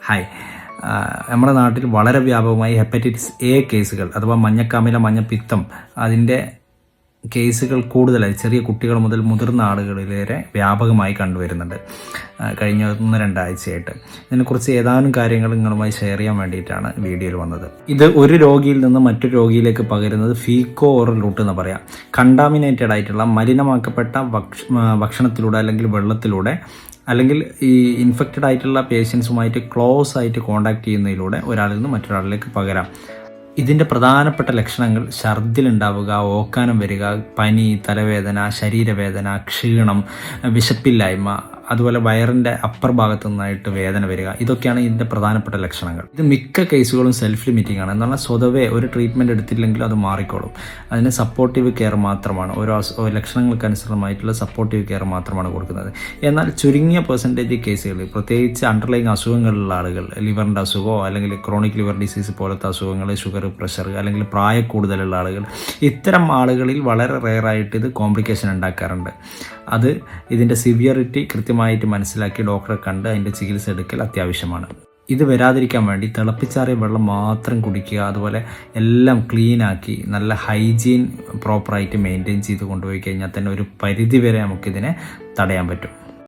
Hi, നമ്മുടെ നാട്ടിൽ വളരെ വ്യാപകമായി ഹെപ്പറ്റൈറ്റിസ് എ കേസുകൾ അഥവാ മഞ്ഞക്കാമില, മഞ്ഞപ്പിത്തം അതിൻ്റെ കേസുകൾ കൂടുതലായി ചെറിയ കുട്ടികൾ മുതൽ മുതിർന്ന ആളുകളിലേറെ വ്യാപകമായി കണ്ടുവരുന്നുണ്ട് കഴിഞ്ഞ 1-2 ആഴ്ചയായിട്ട്. ഇതിനെക്കുറിച്ച് ഏതാനും കാര്യങ്ങൾ നിങ്ങളുമായി ഷെയർ ചെയ്യാൻ വേണ്ടിയിട്ടാണ് വീഡിയോയിൽ വന്നത്. ഇത് ഒരു രോഗിയിൽ നിന്ന് മറ്റൊരു രോഗിയിലേക്ക് പകരുന്നത് ഫീക്കോ ഓറൽ റൂട്ട് എന്ന് പറയാം. കണ്ടാമിനേറ്റഡ് ആയിട്ടുള്ള മലിനമാക്കപ്പെട്ട ഭക്ഷണത്തിലൂടെ അല്ലെങ്കിൽ വെള്ളത്തിലൂടെ അല്ലെങ്കിൽ ഈ ഇൻഫെക്റ്റഡ് ആയിട്ടുള്ള പേഷ്യൻസുമായിട്ട് ക്ലോസ് ആയിട്ട് കോൺടാക്ട് ചെയ്യുന്നതിലൂടെ ഒരാളിൽ നിന്ന് മറ്റൊരാളിലേക്ക് പകരാം. ഇതിൻ്റെ പ്രധാനപ്പെട്ട ലക്ഷണങ്ങൾ ഛർദിലുണ്ടാവുക, ഓക്കാനം വരിക, പനി, തലവേദന, ശരീരവേദന, ക്ഷീണം, വിശപ്പില്ലായ്മ, അതുപോലെ വയറിൻ്റെ അപ്പർ ഭാഗത്തു നിന്നായിട്ട് വേദന വരിക. ഇതൊക്കെയാണ് ഇതിൻ്റെ പ്രധാനപ്പെട്ട ലക്ഷണങ്ങൾ. ഇത് മിക്ക കേസുകളും സെൽഫ് ലിമിറ്റിംഗ് ആണ്. എന്നാൽ സ്വതവേ ഒരു ട്രീറ്റ്മെൻറ്റ് എടുത്തില്ലെങ്കിലും അത് മാറിക്കോളും. അതിന് സപ്പോർട്ടീവ് കെയർ മാത്രമാണ്, ഓരോ ലക്ഷണങ്ങൾക്കനുസൃതമായിട്ടുള്ള സപ്പോർട്ടീവ് കെയർ മാത്രമാണ് കൊടുക്കുന്നത്. എന്നാൽ ചുരുങ്ങിയ പെർസെൻറ്റേജ് കേസുകളിൽ, പ്രത്യേകിച്ച് അണ്ടർലൈങ് അസുഖങ്ങളുള്ള ആളുകൾ, ലിവറിൻ്റെ അസുഖമോ അല്ലെങ്കിൽ ക്രോണിക് ലിവർ ഡിസീസ് പോലത്തെ അസുഖങ്ങൾ, ഷുഗർ, പ്രഷർ അല്ലെങ്കിൽ പ്രായക്കൂടുതലുള്ള ആളുകൾ, ഇത്തരം ആളുകളിൽ വളരെ റെയറായിട്ട് ഇത് കോംപ്ലിക്കേഷൻ ഉണ്ടാക്കാറുണ്ട്. അത് ഇതിൻ്റെ സിവിയറിറ്റി കൃത്യമായിട്ട് മനസ്സിലാക്കി ഡോക്ടറെ കണ്ട് അതിൻ്റെ ചികിത്സ എടുക്കൽ അത്യാവശ്യമാണ്. ഇത് വരാതിരിക്കാൻ വേണ്ടി തിളപ്പിച്ചാറിയ വെള്ളം മാത്രം കുടിക്കുക, അതുപോലെ എല്ലാം ക്ലീനാക്കി നല്ല ഹൈജീൻ പ്രോപ്പറായിട്ട് മെയിൻറ്റെയിൻ ചെയ്ത് കൊണ്ടുപോയി കഴിഞ്ഞാൽ തന്നെ ഒരു പരിധിവരെ നമുക്കിതിനെ തടയാൻ പറ്റും.